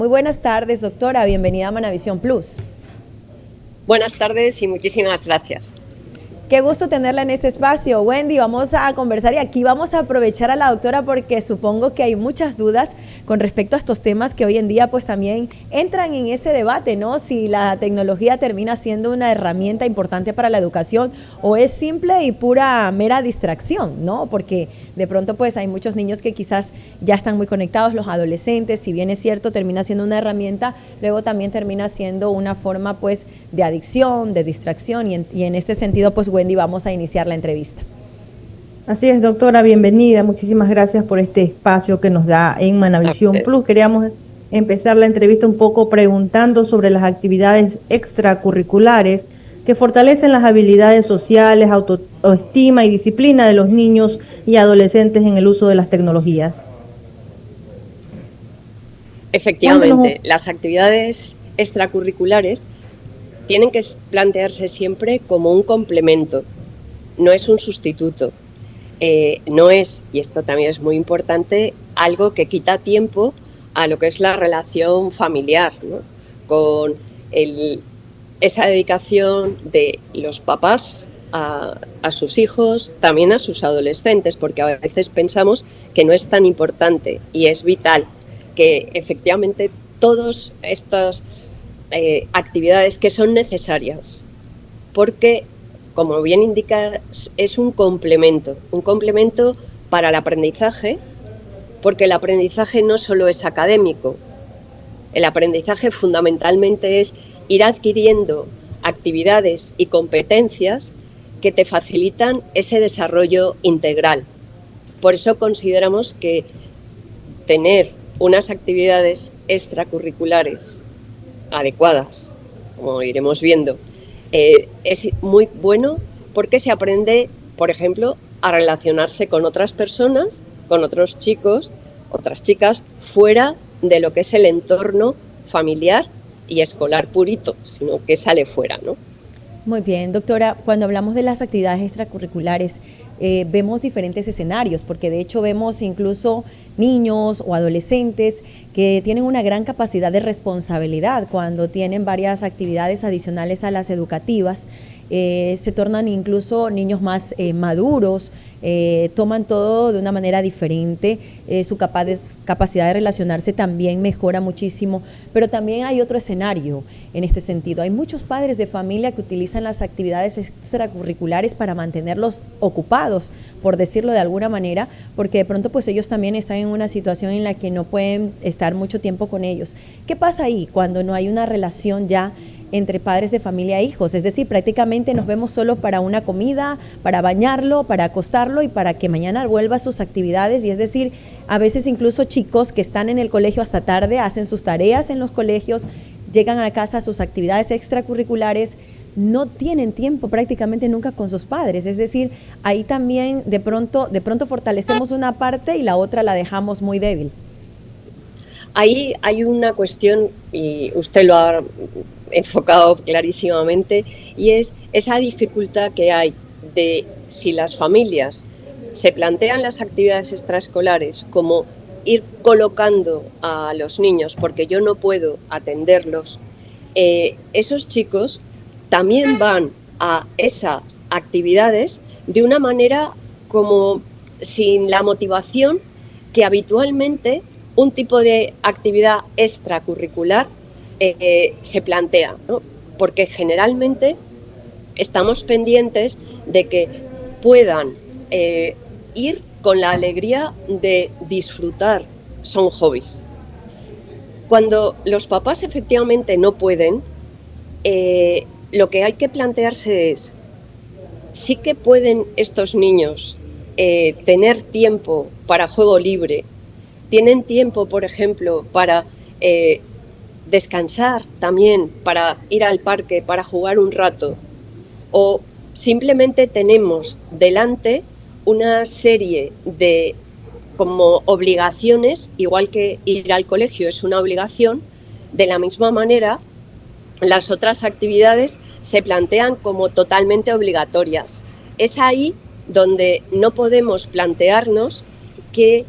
Muy buenas tardes, doctora. Bienvenida a Manavisión Plus. Buenas tardes y muchísimas gracias. Qué gusto tenerla en este espacio, Wendy. Vamos a conversar y aquí vamos a aprovechar a la doctora porque supongo que hay muchas dudas con respecto a estos temas que hoy en día pues también entran en ese debate, ¿no? Si la tecnología termina siendo una herramienta importante para la educación o es simple y pura mera distracción, ¿no? Porque de pronto pues hay muchos niños que quizás ya están muy conectados, los adolescentes, si bien es cierto termina siendo una herramienta, luego también termina siendo una forma pues de adicción, de distracción y en este sentido pues Wendy vamos a iniciar la entrevista. Así es, doctora, bienvenida. Muchísimas gracias por este espacio que nos da en Manavisión Plus. Queríamos empezar la entrevista un poco preguntando sobre las actividades extracurriculares que fortalecen las habilidades sociales, autoestima y disciplina de los niños y adolescentes en el uso de las tecnologías. Efectivamente, las actividades extracurriculares tienen que plantearse siempre como un complemento, no es un sustituto. No es, y esto también es muy importante, algo que quita tiempo a lo que es la relación familiar, ¿no? Con esa dedicación de los papás a sus hijos, también a sus adolescentes, porque a veces pensamos que no es tan importante y es vital que efectivamente todas estas actividades que son necesarias, porque como bien indica, es un complemento para el aprendizaje, porque el aprendizaje no solo es académico, el aprendizaje fundamentalmente es ir adquiriendo actividades y competencias que te facilitan ese desarrollo integral. Por eso consideramos que tener unas actividades extracurriculares adecuadas, como iremos viendo, es muy bueno porque se aprende, por ejemplo, a relacionarse con otras personas, con otros chicos, otras chicas, fuera de lo que es el entorno familiar y escolar purito, sino que sale fuera, ¿no? Muy bien, doctora, cuando hablamos de las actividades extracurriculares, vemos diferentes escenarios, porque de hecho vemos incluso niños o adolescentes que tienen una gran capacidad de responsabilidad cuando tienen varias actividades adicionales a las educativas, se tornan incluso niños más maduros, toman todo de una manera diferente, su capacidad de relacionarse también mejora muchísimo, pero también hay otro escenario en este sentido. Hay muchos padres de familia que utilizan las actividades extracurriculares para mantenerlos ocupados, por decirlo de alguna manera, porque de pronto pues ellos también están en una situación en la que no pueden estar mucho tiempo con ellos. ¿Qué pasa ahí cuando no hay una relación ya entre padres de familia e hijos? Es decir, prácticamente nos vemos solo para una comida, para bañarlo, para acostarlo y para que mañana vuelva a sus actividades. Y es decir, a veces incluso chicos que están en el colegio hasta tarde, hacen sus tareas en los colegios, llegan a casa a sus actividades extracurriculares, no tienen tiempo prácticamente nunca con sus padres. Es decir, ahí también de pronto fortalecemos una parte y la otra la dejamos muy débil. Ahí hay una cuestión, y usted lo ha enfocado clarísimamente, y es esa dificultad que hay de si las familias se plantean las actividades extraescolares como ir colocando a los niños porque yo no puedo atenderlos, esos chicos también van a esas actividades de una manera como sin la motivación que habitualmente un tipo de actividad extracurricular se plantea, ¿no? Porque generalmente estamos pendientes de que puedan ir con la alegría de disfrutar, son hobbies. Cuando los papás efectivamente no pueden, lo que hay que plantearse es, sí que pueden estos niños tener tiempo para juego libre, tienen tiempo, por ejemplo, para descansar también, para ir al parque, para jugar un rato, o simplemente tenemos delante una serie de como obligaciones, igual que ir al colegio es una obligación, de la misma manera las otras actividades se plantean como totalmente obligatorias. Es ahí donde no podemos plantearnos que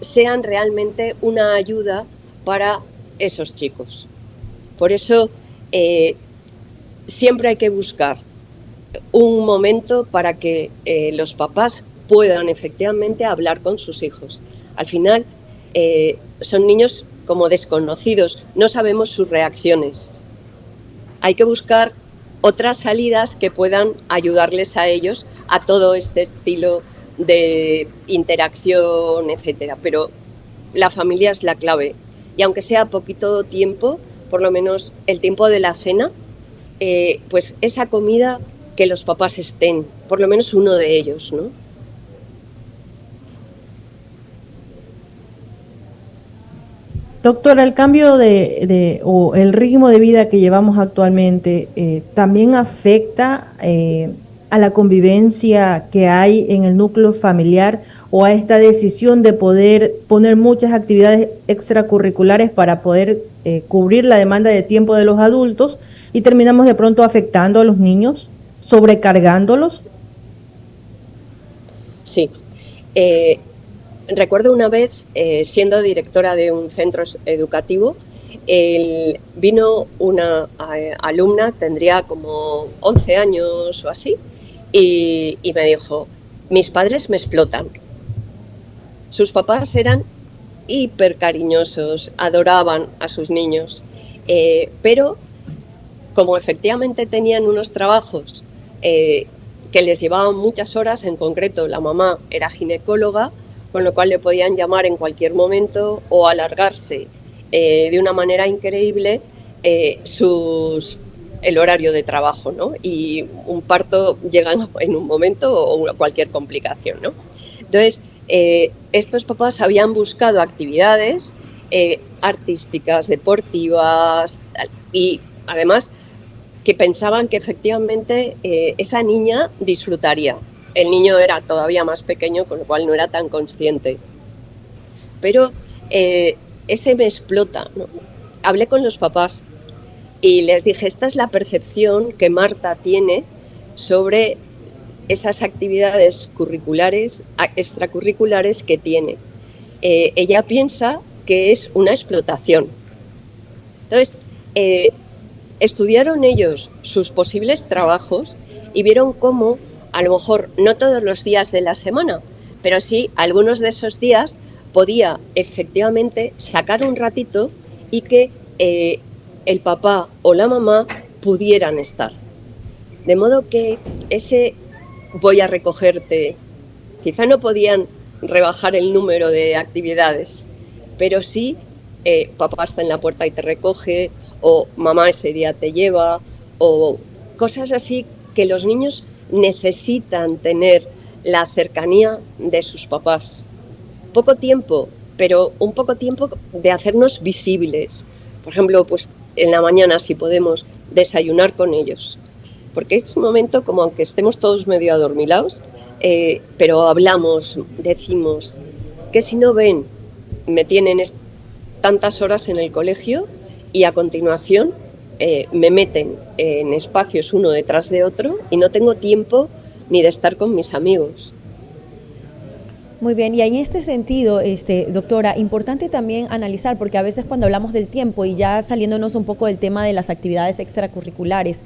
sean realmente una ayuda para esos chicos. Por eso siempre hay que buscar un momento para que los papás puedan efectivamente hablar con sus hijos. Al final son niños como desconocidos, no sabemos sus reacciones. Hay que buscar otras salidas que puedan ayudarles a ellos a todo este estilo de interacción, etcétera. Pero la familia es la clave. Y aunque sea poquito tiempo, por lo menos el tiempo de la cena, pues esa comida, que los papás estén, por lo menos uno de ellos, ¿no? Doctora, el cambio o el ritmo de vida que llevamos actualmente también afecta a la convivencia que hay en el núcleo familiar o a esta decisión de poder poner muchas actividades extracurriculares para poder cubrir la demanda de tiempo de los adultos y terminamos de pronto afectando a los niños, sobrecargándolos. Sí. Recuerdo una vez, siendo directora de un centro educativo, vino una alumna, tendría como 11 años o así, y me dijo, mis padres me explotan. Sus papás eran hiper cariñosos, adoraban a sus niños, pero como efectivamente tenían unos trabajos que les llevaban muchas horas, en concreto la mamá era ginecóloga, con lo cual le podían llamar en cualquier momento o alargarse de una manera increíble el horario de trabajo, ¿no? Y un parto llega en un momento o cualquier complicación, ¿no? Entonces, estos papás habían buscado actividades artísticas, deportivas y además que pensaban que efectivamente esa niña disfrutaría. El niño era todavía más pequeño, con lo cual no era tan consciente. Pero ese me explota, ¿no? Hablé con los papás y les dije, esta es la percepción que Marta tiene sobre esas actividades curriculares, extracurriculares que tiene. Ella piensa que es una explotación. Entonces, estudiaron ellos sus posibles trabajos y vieron cómo, a lo mejor no todos los días de la semana, pero sí algunos de esos días podía efectivamente sacar un ratito y que el papá o la mamá pudieran estar. De modo que ese voy a recogerte, quizá no podían rebajar el número de actividades, pero sí papá está en la puerta y te recoge, o mamá ese día te lleva, o cosas así que los niños necesitan tener la cercanía de sus papás. Poco tiempo, pero un poco tiempo de hacernos visibles. Por ejemplo, pues en la mañana si podemos desayunar con ellos. Porque es un momento como aunque estemos todos medio adormilados, pero hablamos, decimos que si no ven, me tienen tantas horas en el colegio y a continuación me meten en espacios uno detrás de otro y no tengo tiempo ni de estar con mis amigos. Muy bien, y en este sentido, doctora, importante también analizar, porque a veces cuando hablamos del tiempo y ya saliéndonos un poco del tema de las actividades extracurriculares,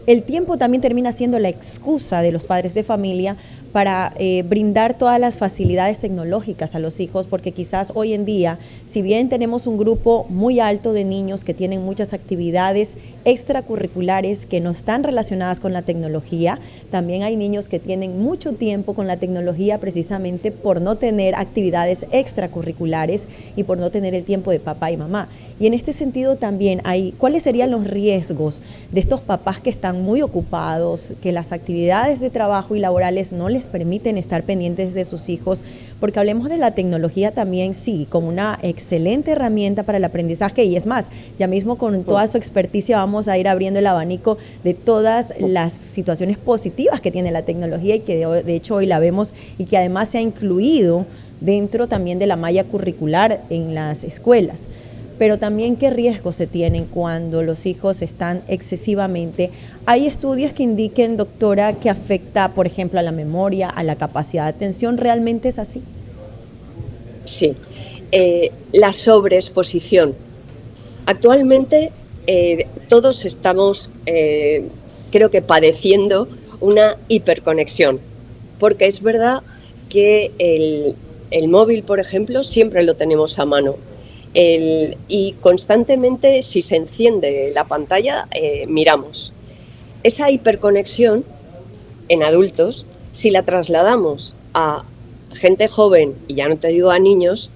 el tiempo también termina siendo la excusa de los padres de familia para brindar todas las facilidades tecnológicas a los hijos, porque quizás hoy en día, si bien tenemos un grupo muy alto de niños que tienen muchas actividades extracurriculares que no están relacionadas con la tecnología, también hay niños que tienen mucho tiempo con la tecnología precisamente por no tener actividades extracurriculares y por no tener el tiempo de papá y mamá. Y en este sentido también ¿cuáles serían los riesgos de estos papás que están muy ocupados, que las actividades de trabajo y laborales no les permiten estar pendientes de sus hijos? Porque hablemos de la tecnología también, sí, como una excelente herramienta para el aprendizaje, y es más, ya mismo con toda su experticia vamos a ir abriendo el abanico de todas las situaciones positivas que tiene la tecnología y que de hecho hoy la vemos y que además se ha incluido dentro también de la malla curricular en las escuelas. Pero también qué riesgos se tienen cuando los hijos están excesivamente. Hay estudios que indiquen, doctora, que afecta, por ejemplo, a la memoria, a la capacidad de atención. ¿Realmente es así? Sí. La sobreexposición Actualmente todos estamos, creo que padeciendo una hiperconexión, porque es verdad que el móvil, por ejemplo, siempre lo tenemos a mano. Y constantemente, si se enciende la pantalla, miramos. Esa hiperconexión en adultos, si la trasladamos a gente joven, y ya no te digo a niños,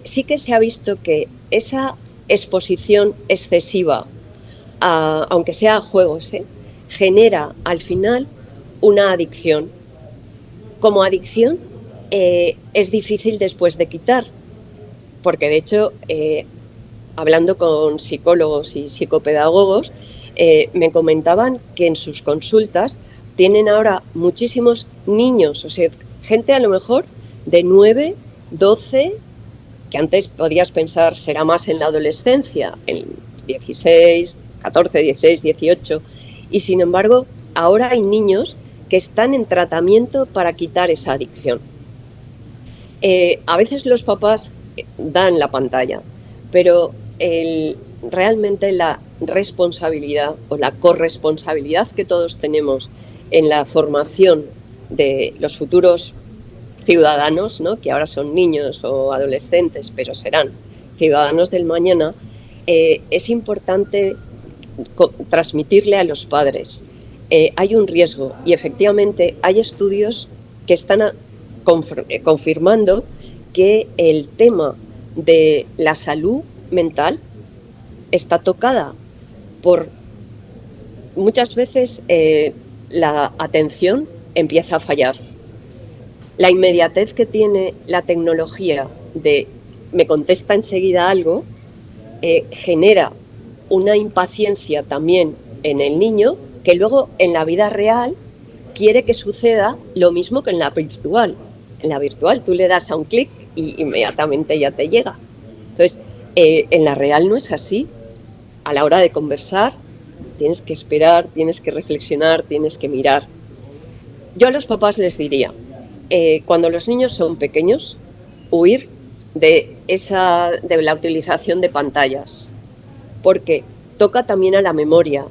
sí que se ha visto que esa exposición excesiva, aunque sea a juegos, genera al final una adicción. Como adicción es difícil después de quitar, porque de hecho, hablando con psicólogos y psicopedagogos, me comentaban que en sus consultas tienen ahora muchísimos niños, o sea, gente a lo mejor de 9, 12, que antes podías pensar será más en la adolescencia, en 16, 14, 16, 18, y sin embargo ahora hay niños que están en tratamiento para quitar esa adicción. A veces los papás dan la pantalla, pero realmente la responsabilidad o la corresponsabilidad que todos tenemos en la formación de los futuros ciudadanos, ¿no?, que ahora son niños o adolescentes, pero serán ciudadanos del mañana, es importante transmitirle a los padres. Hay un riesgo y efectivamente hay estudios que están confirmando que el tema de la salud mental está tocada por muchas veces la atención empieza a fallar. La inmediatez que tiene la tecnología de me contesta enseguida algo genera una impaciencia también en el niño que luego en la vida real quiere que suceda lo mismo que en la virtual. En la virtual tú le das a un clic y inmediatamente ya te llega. Entonces, en la real no es así. A la hora de conversar tienes que esperar, tienes que reflexionar, tienes que mirar. Yo a los papás les diría, cuando los niños son pequeños, huir de la utilización de pantallas, porque toca también a la memoria.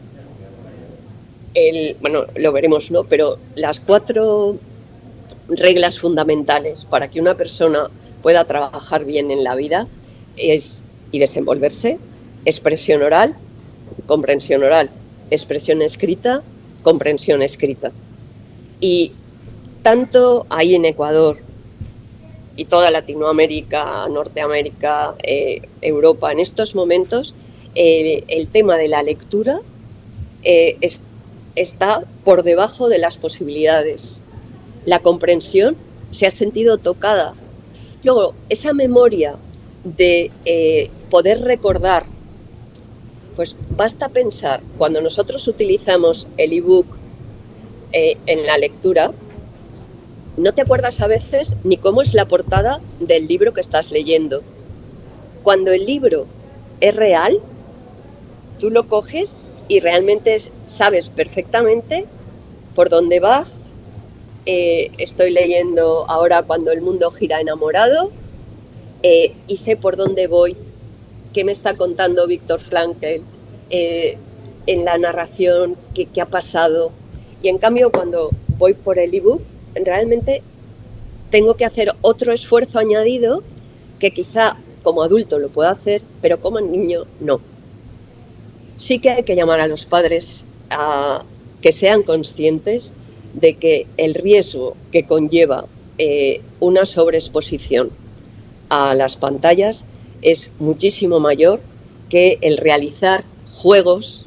Bueno, lo veremos, ¿no? Pero las 4 reglas fundamentales para que una persona pueda trabajar bien en la vida y desenvolverse: expresión oral, comprensión oral, expresión escrita, comprensión escrita. Y tanto ahí en Ecuador y toda Latinoamérica, Norteamérica, Europa, en estos momentos, el tema de la lectura está por debajo de las posibilidades. La comprensión se ha sentido tocada. Luego, esa memoria de poder recordar, pues basta pensar, cuando nosotros utilizamos el ebook en la lectura, no te acuerdas a veces ni cómo es la portada del libro que estás leyendo. Cuando el libro es real, tú lo coges y realmente sabes perfectamente por dónde vas. Estoy leyendo ahora Cuando el mundo gira enamorado y sé por dónde voy, qué me está contando Viktor Frankl en la narración, qué ha pasado. Y en cambio, cuando voy por el ebook, realmente tengo que hacer otro esfuerzo añadido que quizá como adulto lo puedo hacer, pero como niño no. Sí que hay que llamar a los padres a que sean conscientes de que el riesgo que conlleva una sobreexposición a las pantallas es muchísimo mayor que el realizar juegos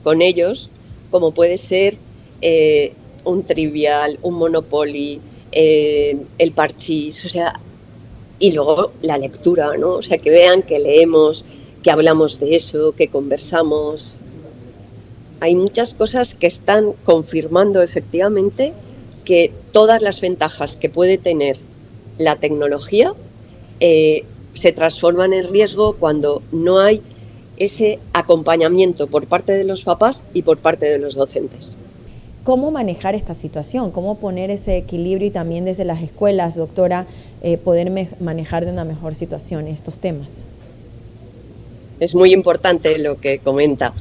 con ellos, como puede ser un Trivial, un Monopoly, el Parchís, o sea, y luego la lectura, ¿no? O sea, que vean que leemos, que hablamos de eso, que conversamos. Hay muchas cosas que están confirmando efectivamente que todas las ventajas que puede tener la tecnología se transforman en riesgo cuando no hay ese acompañamiento por parte de los papás y por parte de los docentes. ¿Cómo manejar esta situación? ¿Cómo poner ese equilibrio y también desde las escuelas, doctora, poder manejar de una mejor situación estos temas? es muy importante lo que comenta.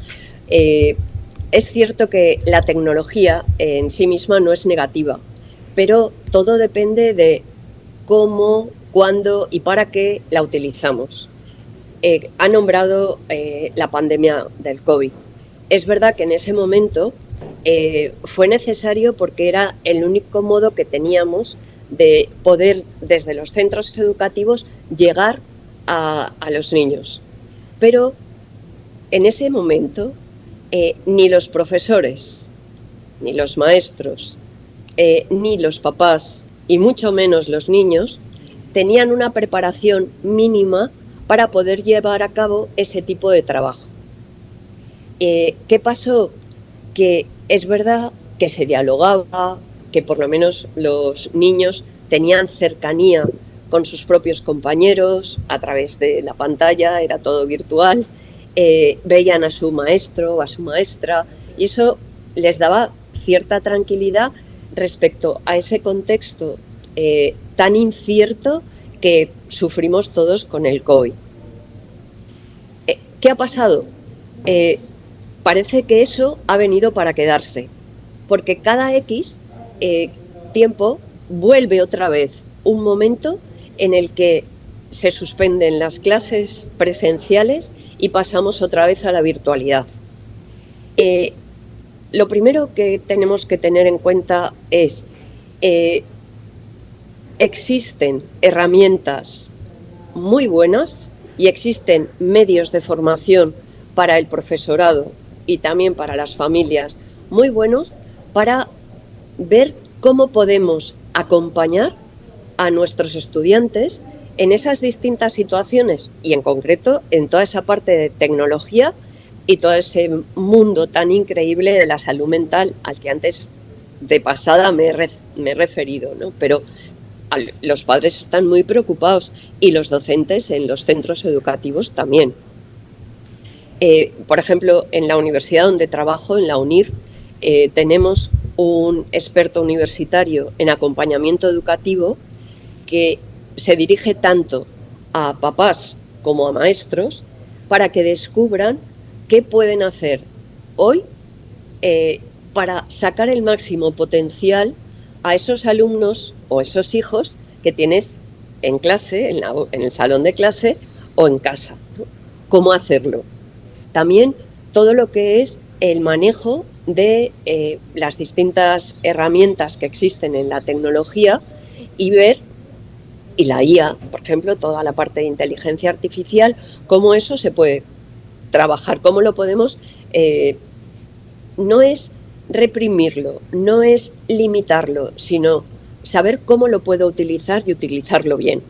Es cierto que la tecnología en sí misma no es negativa, pero todo depende de cómo, cuándo y para qué la utilizamos. Ha nombrado la pandemia del COVID. Es verdad que en ese momento fue necesario porque era el único modo que teníamos de poder, desde los centros educativos, llegar a los niños. Pero en ese momento ni los profesores, ni los maestros, ni los papás, y mucho menos los niños, tenían una preparación mínima para poder llevar a cabo ese tipo de trabajo. ¿Qué pasó? Que es verdad que se dialogaba, que por lo menos los niños tenían cercanía con sus propios compañeros a través de la pantalla, era todo virtual, veían a su maestro o a su maestra y eso les daba cierta tranquilidad respecto a ese contexto tan incierto que sufrimos todos con el COVID. ¿Qué ha pasado? Parece que eso ha venido para quedarse, porque cada X tiempo vuelve otra vez un momento en el que se suspenden las clases presenciales y pasamos otra vez a la virtualidad. Lo primero que tenemos que tener en cuenta es existen herramientas muy buenas y existen medios de formación para el profesorado y también para las familias muy buenos para ver cómo podemos acompañar a nuestros estudiantes en esas distintas situaciones y en concreto en toda esa parte de tecnología y todo ese mundo tan increíble de la salud mental al que antes de pasada me he referido, ¿no? Pero los padres están muy preocupados y los docentes en los centros educativos también. Por ejemplo, en la universidad donde trabajo, en la UNIR, tenemos un experto universitario en acompañamiento educativo que se dirige tanto a papás como a maestros para que descubran qué pueden hacer hoy para sacar el máximo potencial a esos alumnos o esos hijos que tienes en clase, en el salón de clase o en casa, ¿no? ¿Cómo hacerlo? También todo lo que es el manejo de las distintas herramientas que existen en la tecnología y ver, y la IA, por ejemplo, toda la parte de inteligencia artificial, cómo eso se puede trabajar, cómo lo podemos, no es reprimirlo, no es limitarlo, sino saber cómo lo puedo utilizar y utilizarlo bien.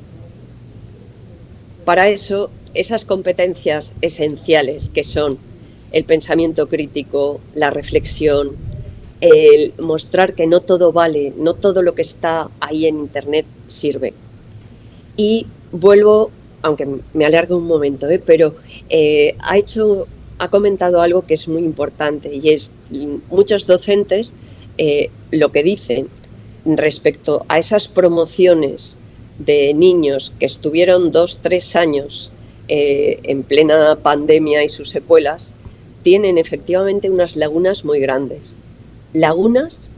Para eso, esas competencias esenciales que son el pensamiento crítico, la reflexión, el mostrar que no todo vale, no todo lo que está ahí en Internet sirve. Y vuelvo, aunque me alargue un momento, pero ha comentado algo que es muy importante y es muchos docentes lo que dicen respecto a esas promociones de niños que estuvieron 2-3 años en plena pandemia y sus secuelas, tienen efectivamente unas lagunas muy grandes. Lagunas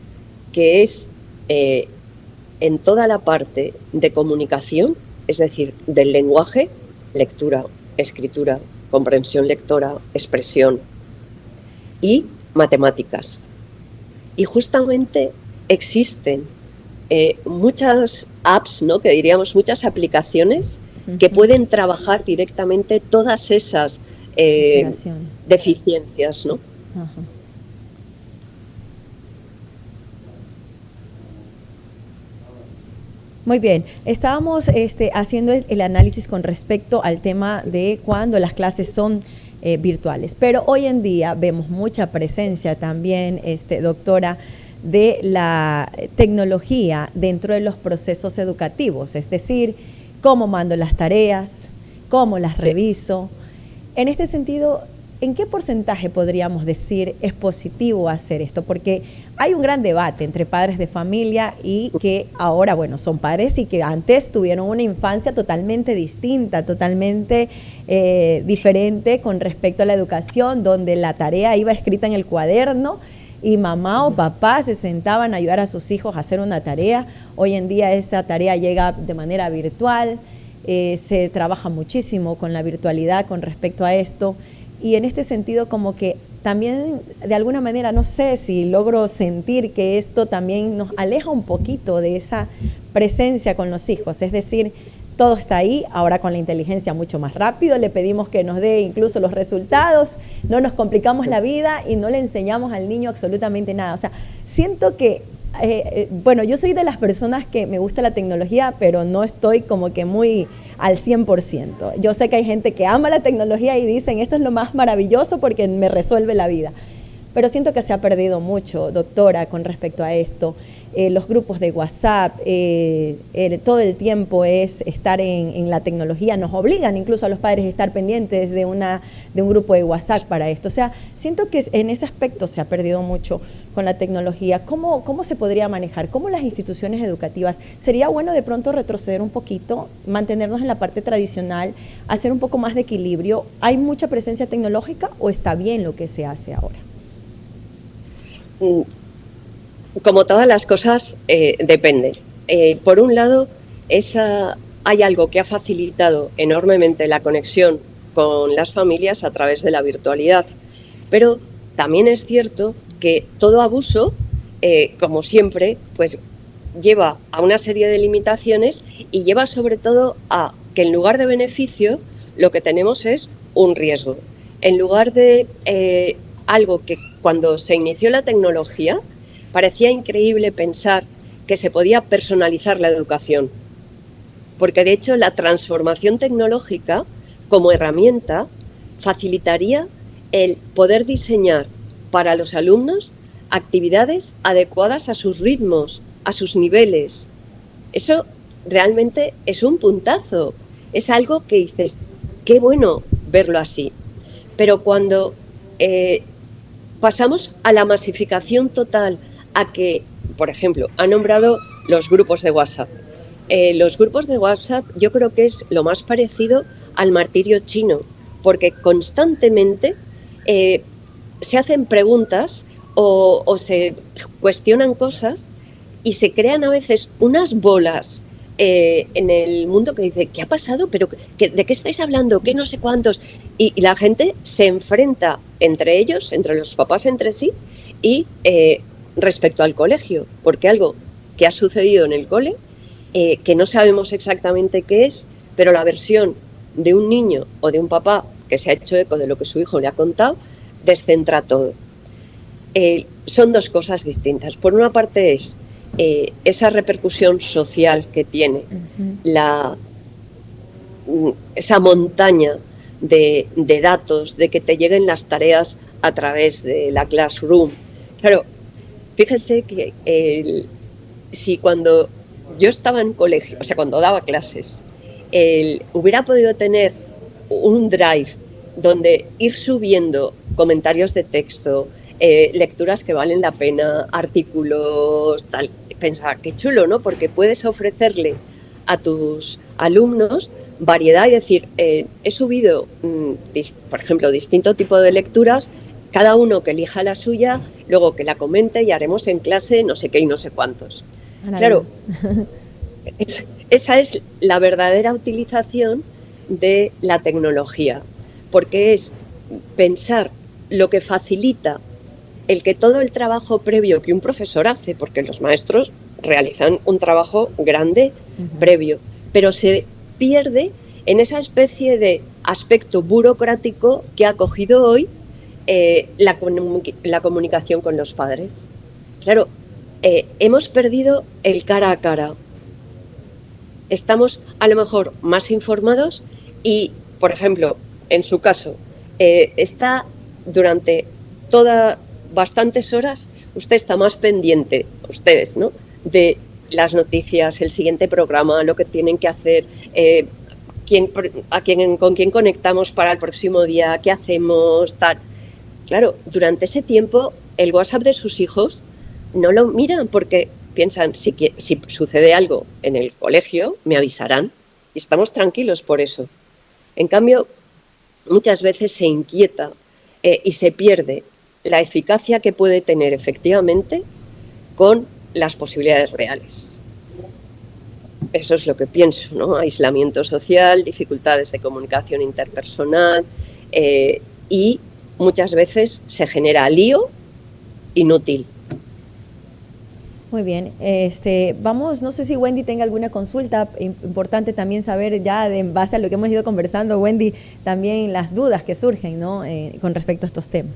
que es en toda la parte de comunicación, es decir, del lenguaje, lectura, escritura, comprensión lectora, expresión y matemáticas. Y justamente existen muchas apps, ¿no? Que diríamos muchas aplicaciones que pueden trabajar directamente todas esas deficiencias, ¿no? Ajá. Muy bien, estábamos haciendo el análisis con respecto al tema de cuando las clases son virtuales, pero hoy en día vemos mucha presencia también, doctora, de la tecnología dentro de los procesos educativos, es decir, cómo mando las tareas, cómo las reviso. En este sentido, ¿en qué porcentaje podríamos decir es positivo hacer esto? Porque hay un gran debate entre padres de familia y que ahora, bueno, son padres y que antes tuvieron una infancia totalmente distinta, totalmente diferente con respecto a la educación, donde la tarea iba escrita en el cuaderno y mamá o papá se sentaban a ayudar a sus hijos a hacer una tarea. Hoy en día esa tarea llega de manera virtual, se trabaja muchísimo con la virtualidad con respecto a esto. Y en este sentido como que también de alguna manera, no sé si logro sentir que esto también nos aleja un poquito de esa presencia con los hijos. Es decir, todo está ahí, ahora con la inteligencia mucho más rápido, le pedimos que nos dé incluso los resultados, no nos complicamos la vida y no le enseñamos al niño absolutamente nada. O sea, siento que, bueno, yo soy de las personas que me gusta la tecnología, pero no estoy como que muy al 100%. Yo sé que hay gente que ama la tecnología y dicen, esto es lo más maravilloso porque me resuelve la vida. Pero siento que se ha perdido mucho, doctora, con respecto a esto. Los grupos de WhatsApp, todo el tiempo es estar en la tecnología, nos obligan incluso a los padres a estar pendientes de un grupo de WhatsApp para esto. O sea, siento que en ese aspecto se ha perdido mucho con la tecnología. ¿Cómo se podría manejar? ¿Cómo las instituciones educativas? Sería bueno de pronto retroceder un poquito, mantenernos en la parte tradicional, hacer un poco más de equilibrio. ¿Hay mucha presencia tecnológica o está bien lo que se hace ahora? Como todas las cosas, depende. Por un lado, hay algo que ha facilitado enormemente la conexión con las familias a través de la virtualidad, pero también es cierto que todo abuso, como siempre, pues lleva a una serie de limitaciones y lleva sobre todo a que en lugar de beneficio lo que tenemos es un riesgo. En lugar de algo que cuando se inició la tecnología parecía increíble pensar que se podía personalizar la educación, porque de hecho la transformación tecnológica como herramienta facilitaría el poder diseñar para los alumnos actividades adecuadas a sus ritmos, a sus niveles. Eso realmente es un puntazo, es algo que dices, qué bueno verlo así. Pero cuando pasamos a la masificación total, a que, por ejemplo, ha nombrado los grupos de WhatsApp. Los grupos de WhatsApp yo creo que es lo más parecido al martirio chino, porque constantemente se hacen preguntas o se cuestionan cosas y se crean a veces unas bolas en el mundo que dice, ¿qué ha pasado? ¿Pero de qué estáis hablando? ¿Qué no sé cuántos? Y la gente se enfrenta entre ellos, entre los papás entre sí y respecto al colegio, porque algo que ha sucedido en el cole, que no sabemos exactamente qué es, pero la versión de un niño o de un papá que se ha hecho eco de lo que su hijo le ha contado, descentra todo. Son dos cosas distintas. Por una parte es esa repercusión social que tiene, esa montaña de datos, de que te lleguen las tareas a través de la Classroom. Claro, fíjense que si cuando yo estaba en colegio, o sea, cuando daba clases, hubiera podido tener un drive donde ir subiendo comentarios de texto, lecturas que valen la pena, artículos, tal, pensaba, qué chulo, ¿no? Porque puedes ofrecerle a tus alumnos variedad y decir, he subido, por ejemplo, distinto tipo de lecturas, cada uno que elija la suya, luego que la comente y haremos en clase no sé qué y no sé cuántos. Claro, esa es la verdadera utilización de la tecnología, porque es pensar lo que facilita el que todo el trabajo previo que un profesor hace, porque los maestros realizan un trabajo grande previo, pero se pierde en esa especie de aspecto burocrático que ha cogido hoy la comunicación con los padres. Claro, hemos perdido el cara a cara. Estamos a lo mejor más informados y, por ejemplo, en su caso, está durante bastantes horas, usted está más pendiente, ustedes, ¿no?, de las noticias, el siguiente programa, lo que tienen que hacer, con quién conectamos para el próximo día, qué hacemos, tal. Claro, durante ese tiempo el WhatsApp de sus hijos no lo miran porque piensan, si sucede algo en el colegio, me avisarán y estamos tranquilos por eso. En cambio, muchas veces se inquieta y se pierde la eficacia que puede tener efectivamente con las posibilidades reales. Eso es lo que pienso, ¿no? Aislamiento social, dificultades de comunicación interpersonal y muchas veces se genera lío inútil. Muy bien, vamos, no sé si Wendy tenga alguna consulta, importante también saber ya en base a lo que hemos ido conversando, Wendy, también las dudas que surgen, ¿no? Con respecto a estos temas.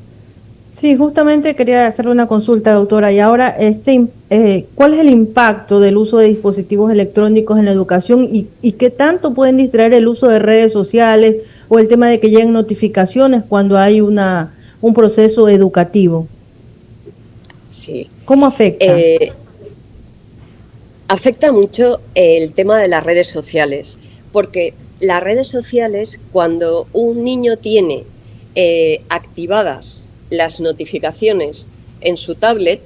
Sí, justamente quería hacerle una consulta, doctora, y ahora, ¿cuál es el impacto del uso de dispositivos electrónicos en la educación y qué tanto pueden distraer el uso de redes sociales o el tema de que lleguen notificaciones cuando hay un proceso educativo? Sí. ¿Cómo afecta? Afecta mucho el tema de las redes sociales, porque las redes sociales, cuando un niño tiene activadas las notificaciones en su tablet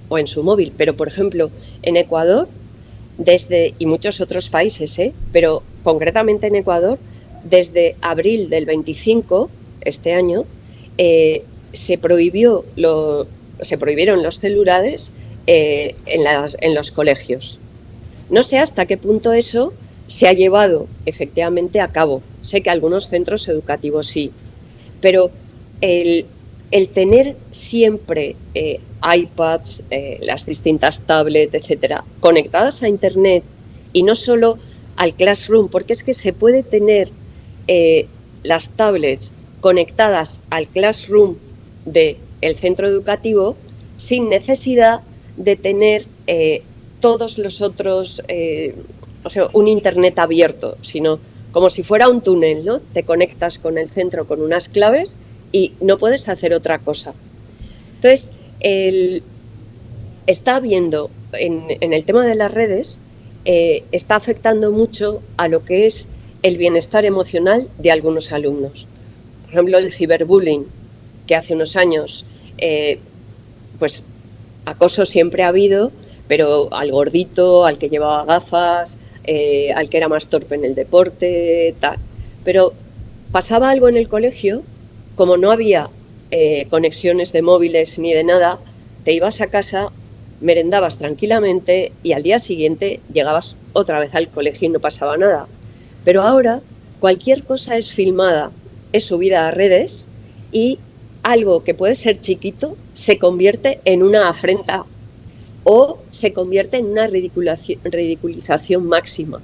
o en su móvil, pero por ejemplo en Ecuador, y muchos otros países, pero concretamente en Ecuador, desde abril del 25, este año, se prohibieron los celulares en los colegios. No sé hasta qué punto eso se ha llevado efectivamente a cabo. Sé que algunos centros educativos sí, pero el tener siempre iPads, las distintas tablets, etcétera, conectadas a Internet y no solo al Classroom, porque es que se puede tener las tablets conectadas al Classroom del centro educativo sin necesidad de tener todos los otros, o sea, un Internet abierto, sino como si fuera un túnel, ¿no? Te conectas con el centro con unas claves y no puedes hacer otra cosa. Entonces, está habiendo en el tema de las redes, está afectando mucho a lo que es el bienestar emocional de algunos alumnos. Por ejemplo, el ciberbullying, que hace unos años, pues acoso siempre ha habido, pero al gordito, al que llevaba gafas, al que era más torpe en el deporte, tal. Pero pasaba algo en el colegio, como no había conexiones de móviles ni de nada, te ibas a casa, merendabas tranquilamente y al día siguiente llegabas otra vez al colegio y no pasaba nada. Pero ahora cualquier cosa es filmada, es subida a redes y algo que puede ser chiquito se convierte en una afrenta o se convierte en una ridiculización máxima.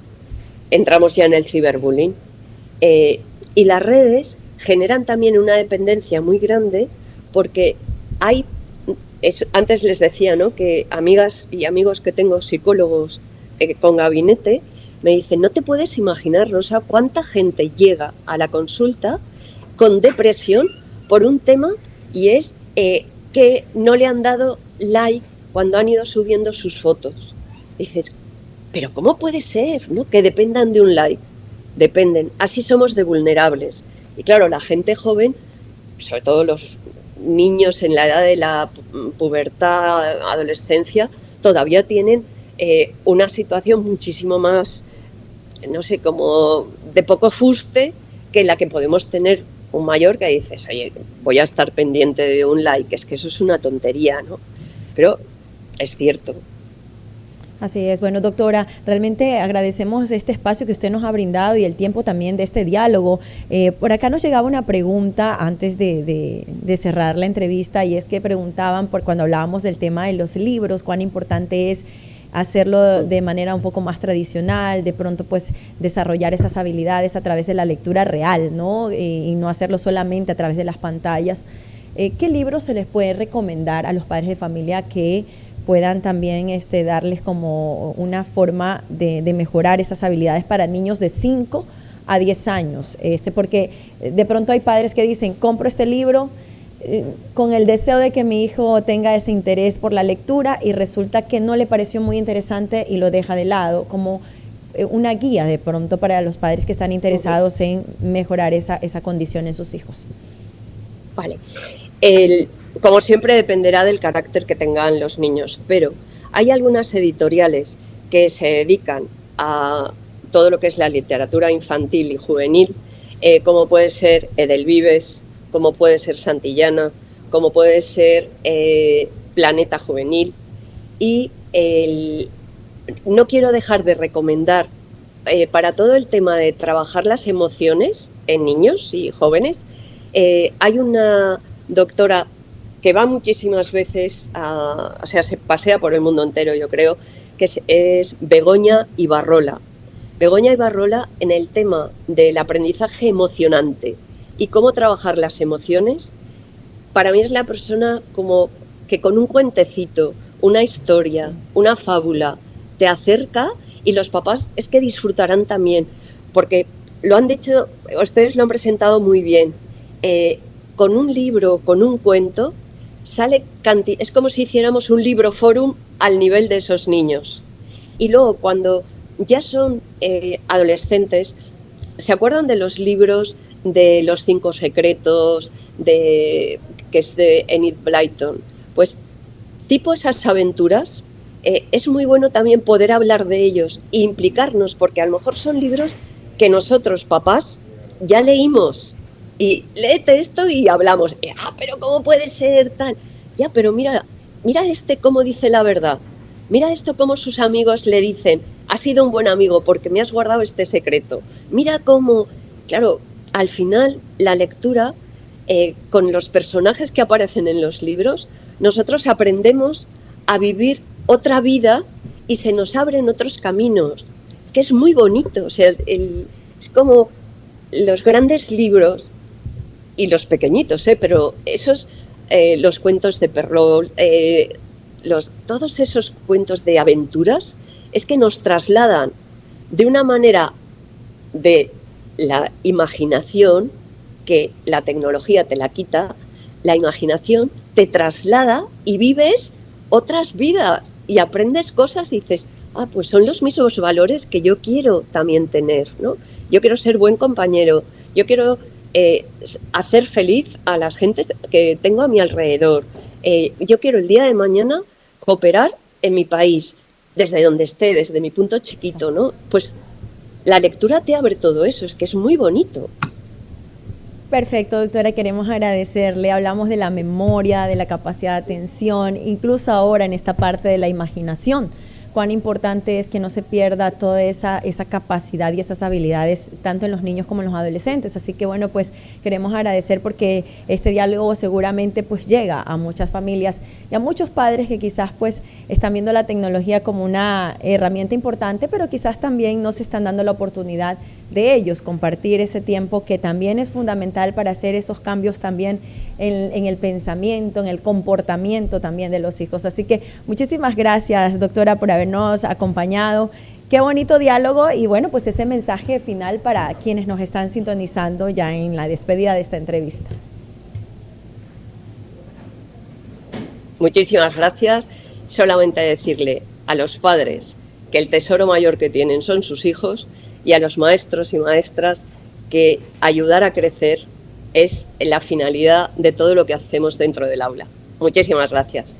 Entramos ya en el ciberbullying. Y las redes generan también una dependencia muy grande porque antes les decía, ¿no?, que amigas y amigos que tengo psicólogos con gabinete me dicen, no te puedes imaginar, Rosa, cuánta gente llega a la consulta con depresión por un tema y es que no le han dado like cuando han ido subiendo sus fotos. Dices, pero ¿cómo puede ser, ¿no?, que dependan de un like? Dependen, así somos de vulnerables. Y claro, la gente joven, sobre todo los niños en la edad de la pubertad, adolescencia, todavía tienen una situación muchísimo más, no sé, como de poco fuste que la que podemos tener un mayor, que dices, oye, voy a estar pendiente de un like, es que eso es una tontería, ¿no? Pero es cierto. Así es. Bueno, doctora, realmente agradecemos este espacio que usted nos ha brindado y el tiempo también de este diálogo. Por acá nos llegaba una pregunta antes de cerrar la entrevista, y es que preguntaban por cuando hablábamos del tema de los libros, cuán importante es hacerlo de manera un poco más tradicional, de pronto pues desarrollar esas habilidades a través de la lectura real, ¿no? Y no hacerlo solamente a través de las pantallas. ¿Qué libros se les puede recomendar a los padres de familia que puedan también darles como una forma de mejorar esas habilidades para niños de 5 a 10 años? Porque de pronto hay padres que dicen, compro este libro con el deseo de que mi hijo tenga ese interés por la lectura y resulta que no le pareció muy interesante y lo deja de lado. una guía de pronto para los padres que están interesados en mejorar esa condición en sus hijos? Vale. Como siempre dependerá del carácter que tengan los niños, pero hay algunas editoriales que se dedican a todo lo que es la literatura infantil y juvenil, como puede ser Edelvives, como puede ser Santillana, como puede ser Planeta Juvenil, y no quiero dejar de recomendar para todo el tema de trabajar las emociones en niños y jóvenes. Hay una doctora que va muchísimas veces, o sea, se pasea por el mundo entero, yo creo, que es Begoña Ibarrola. Begoña Ibarrola, en el tema del aprendizaje emocionante y cómo trabajar las emociones, para mí es la persona como que con un cuentecito, una historia, una fábula, te acerca, y los papás es que disfrutarán también, porque lo han dicho, ustedes lo han presentado muy bien. Con un libro, con un cuento, es como si hiciéramos un libro fórum al nivel de esos niños. Y luego, cuando ya son adolescentes, ¿se acuerdan de los libros de Los 5 secretos, que es de Enid Blyton? Pues tipo esas aventuras, es muy bueno también poder hablar de ellos e implicarnos, porque a lo mejor son libros que nosotros, papás, ya leímos. Y léete esto y hablamos. Pero ¿cómo puede ser tal? Ya, pero mira cómo dice la verdad. Mira esto cómo sus amigos le dicen, has sido un buen amigo porque me has guardado este secreto. Mira cómo, claro, al final la lectura, con los personajes que aparecen en los libros, nosotros aprendemos a vivir otra vida y se nos abren otros caminos. Es que es muy bonito. O sea, es como los grandes libros y los pequeñitos, pero esos, los cuentos de Perrault, todos esos cuentos de aventuras, es que nos trasladan de una manera de la imaginación, que la tecnología te la quita, la imaginación te traslada y vives otras vidas y aprendes cosas y dices, pues son los mismos valores que yo quiero también tener, ¿no? Yo quiero ser buen compañero, yo quiero hacer feliz a las gentes que tengo a mi alrededor. Yo quiero el día de mañana cooperar en mi país, desde donde esté, desde mi punto chiquito, ¿no? Pues la lectura te abre todo eso, es que es muy bonito. Perfecto, doctora, queremos agradecerle. Hablamos de la memoria, de la capacidad de atención, incluso ahora en esta parte de la imaginación. Cuán importante es que no se pierda toda esa capacidad y esas habilidades tanto en los niños como en los adolescentes. Así que bueno, pues queremos agradecer porque este diálogo seguramente pues llega a muchas familias y a muchos padres que quizás pues están viendo la tecnología como una herramienta importante, pero quizás también no se están dando la oportunidad de ellos compartir ese tiempo que también es fundamental para hacer esos cambios también en el pensamiento, en el comportamiento también de los hijos. Así que muchísimas gracias, doctora, por habernos acompañado. Qué bonito diálogo y bueno, pues ese mensaje final para quienes nos están sintonizando ya en la despedida de esta entrevista. Muchísimas gracias. Solamente decirle a los padres que el tesoro mayor que tienen son sus hijos, y a los maestros y maestras que ayudar a crecer es la finalidad de todo lo que hacemos dentro del aula. Muchísimas gracias.